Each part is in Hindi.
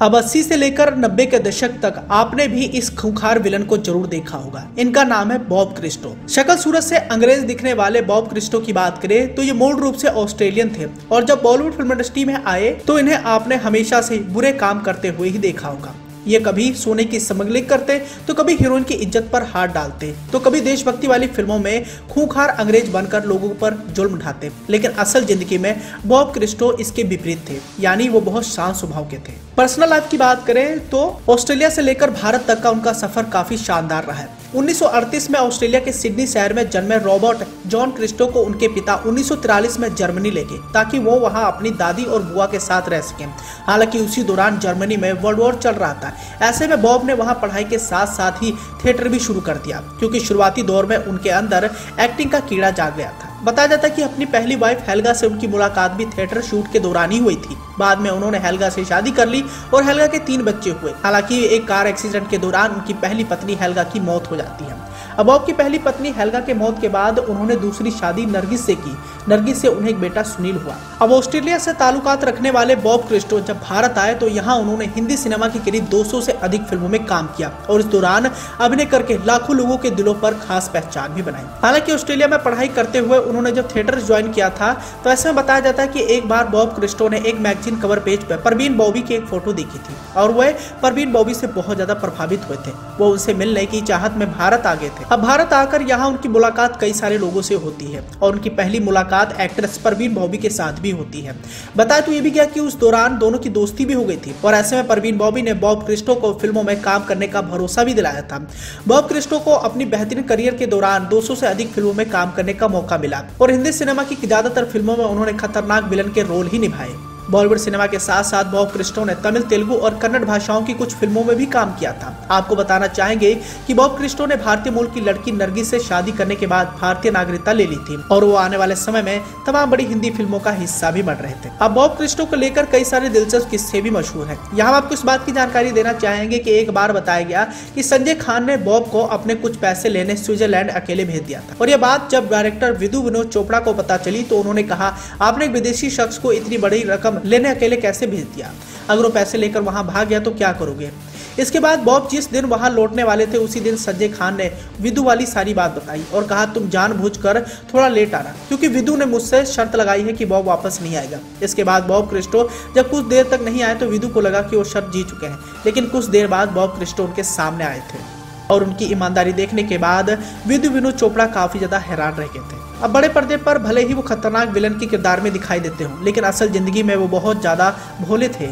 अब 80 से लेकर 90 के दशक तक आपने भी इस खूंखार विलन को जरूर देखा होगा। इनका नाम है बॉब क्रिस्टो। शक्ल सूरत से अंग्रेज दिखने वाले बॉब क्रिस्टो की बात करें तो ये मूल रूप से ऑस्ट्रेलियन थे और जब बॉलीवुड फिल्म इंडस्ट्री में आए तो इन्हें आपने हमेशा से बुरे काम करते हुए ही देखा होगा। ये कभी सोने की स्मगलिंग करते तो कभी हीरोइन की इज्जत पर हाथ डालते तो कभी देशभक्ति वाली फिल्मों में खूंखार अंग्रेज बनकर लोगों पर जुल्म ढाते। लेकिन असल जिंदगी में बॉब क्रिस्टो इसके विपरीत थे, यानी वो बहुत शांत स्वभाव के थे। पर्सनल लाइफ की बात करें तो ऑस्ट्रेलिया से लेकर भारत तक का उनका सफर काफी शानदार रहा है। 1938 में ऑस्ट्रेलिया के सिडनी शहर में जन्मे रॉबर्ट जॉन क्रिस्टो को उनके पिता 1943 में जर्मनी ले गए ताकि वो वहां अपनी दादी और बुआ के साथ रह सकें। हालांकि उसी दौरान जर्मनी में वर्ल्ड वॉर चल रहा था। ऐसे में बॉब ने वहां पढ़ाई के साथ साथ ही थिएटर भी शुरू कर दिया, क्योंकि शुरुआती दौर में उनके अंदर एक्टिंग का कीड़ा जाग गया था। बताया जाता है कि अपनी पहली वाइफ हेल्गा से उनकी मुलाकात भी थिएटर शूट के दौरान ही हुई थी। बाद में उन्होंने हेल्गा से शादी कर ली और हेल्गा के 3 बच्चे हुए। हालांकि एक कार एक्सीडेंट के दौरान उनकी पहली पत्नी हेल्गा की मौत हो जाती है। अब बॉब की पहली पत्नी हेल्गा के मौत के बाद उन्होंने दूसरी शादी नरगिस से की। नरगिस से उन्हें एक बेटा सुनील हुआ। अब ऑस्ट्रेलिया से ताल्लुकात रखने वाले बॉब क्रिस्टो जब भारत आए तो यहाँ उन्होंने हिंदी सिनेमा की करीब 200 से अधिक फिल्मों में काम किया और इस दौरान अभिनय करके लाखों लोगों के दिलों पर खास पहचान भी बनाई। हालांकि ऑस्ट्रेलिया में पढ़ाई करते हुए उन्होंने जब थिएटर ज्वाइन किया था तो ऐसे में बताया जाता है कि एक बार बॉब क्रिस्टो ने एक मैगजीन कवर पेज पर परवीन बॉबी की एक फोटो देखी थी और वह परवीन बॉबी से बहुत ज्यादा प्रभावित हुए थे। वो उनसे मिलने की चाहत में भारत आ गए थे। अब भारत आकर यहाँ उनकी मुलाकात कई सारे लोगों से होती है और उनकी पहली मुलाकात एक्ट्रेस परवीन बॉबी के साथ भी होती है। बताया तो ये भी गया कि उस दौरान दोनों की दोस्ती भी हो गई थी और ऐसे में परवीन बॉबी ने बॉब क्रिस्टो को फिल्मों में काम करने का भरोसा भी दिलाया था। बॉब क्रिस्टो को अपनी बेहतरीन करियर के दौरान 200 से अधिक फिल्मों में काम करने का मौका मिला और हिंदी सिनेमा की ज्यादातर फिल्मों में उन्होंने खतरनाक विलन के रोल ही निभाए। बॉलीवुड सिनेमा के साथ साथ बॉब क्रिस्टो ने तमिल, तेलुगु और कन्नड़ भाषाओं की कुछ फिल्मों में भी काम किया था। आपको बताना चाहेंगे कि बॉब क्रिस्टो ने भारतीय मूल की लड़की नरगिस से शादी करने के बाद भारतीय नागरिकता ले ली थी और वो आने वाले समय में तमाम बड़ी हिंदी फिल्मों का हिस्सा भी बन रहे थे। अब बॉब क्रिस्टो को लेकर कई सारे दिलचस्प किस्से भी मशहूर हैं। यहाँ आपको इस बात की जानकारी देना चाहेंगे कि एक बार बताया गया कि संजय खान ने बॉब को अपने कुछ पैसे लेने स्विट्जरलैंड अकेले भेज दिया था और यह बात जब डायरेक्टर विधु विनोद चोपड़ा को पता चली तो उन्होंने कहा, आपने एक विदेशी शख्स को इतनी बड़ी रकम लेने अकेले कैसे भेज दिया? अगर वो पैसे लेकर वहां भाग गया तो क्या करोगे? इसके बाद बॉब जिस दिन वहां लौटने वाले थे उसी दिन संजय खान ने विधु वाली सारी बात बताई और कहा, तुम जानबूझकर थोड़ा लेट आना, क्योंकि विधु ने मुझसे शर्त लगाई है कि बॉब वापस नहीं आएगा। इसके बाद बॉब क्रिस्टो जब कुछ देर तक नहीं आए तो विधु को लगा कि वो शर्त जीत चुके हैं, लेकिन कुछ देर बाद बॉब क्रिस्टो उनके सामने आए थे और उनकी ईमानदारी देखने के बाद विधु विनोद चोपड़ा काफी ज्यादा हैरान रह गए थे। अब बड़े पर्दे पर भले ही वो खतरनाक विलन के किरदार में दिखाई देते हो, लेकिन असल जिंदगी में वो बहुत ज्यादा भोले थे।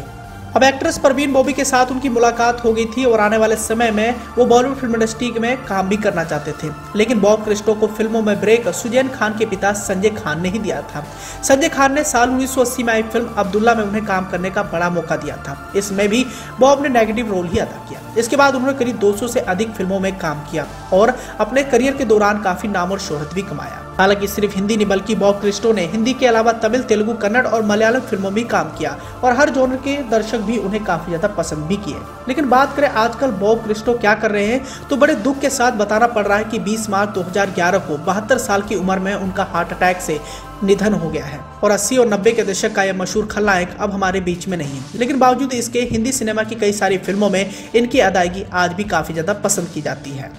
अब एक्ट्रेस परवीन बॉबी के साथ उनकी मुलाकात हो गई थी और आने वाले समय में वो बॉलीवुड फिल्म इंडस्ट्री में काम भी करना चाहते थे, लेकिन बॉब क्रिस्टो को फिल्मों में ब्रेक सुजैन खान के पिता संजय खान ने ही दिया था। संजय खान ने साल 1980 में आई फिल्म अब्दुल्ला में उन्हें काम करने का बड़ा मौका दिया था। इसमें भी बॉब ने नेगेटिव रोल ही अदा किया। इसके बाद उन्होंने करीब 200 से अधिक फिल्मों में काम किया और अपने करियर के दौरान काफी नाम और शोहरत भी कमाया। हालांकि सिर्फ हिंदी नहीं बल्कि बॉब क्रिस्टो ने हिंदी के अलावा तमिल, तेलुगु, कन्नड़ और मलयालम फिल्मों में काम किया और हर जॉनर के दर्शक भी उन्हें काफी ज्यादा पसंद भी किए। लेकिन बात करें आजकल बॉब क्रिस्टो क्या कर रहे हैं तो बड़े दुख के साथ बताना पड़ रहा है कि 20 मार्च 2011 को 72 साल की उम्र में उनका हार्ट अटैक से निधन हो गया है और 80 और 90 के दशक का यह मशहूर खलनायक अब हमारे बीच में नहीं है। लेकिन बावजूद इसके हिंदी सिनेमा की कई सारी फिल्मों में इनकी अदायगी आज भी काफी ज्यादा पसंद की जाती है।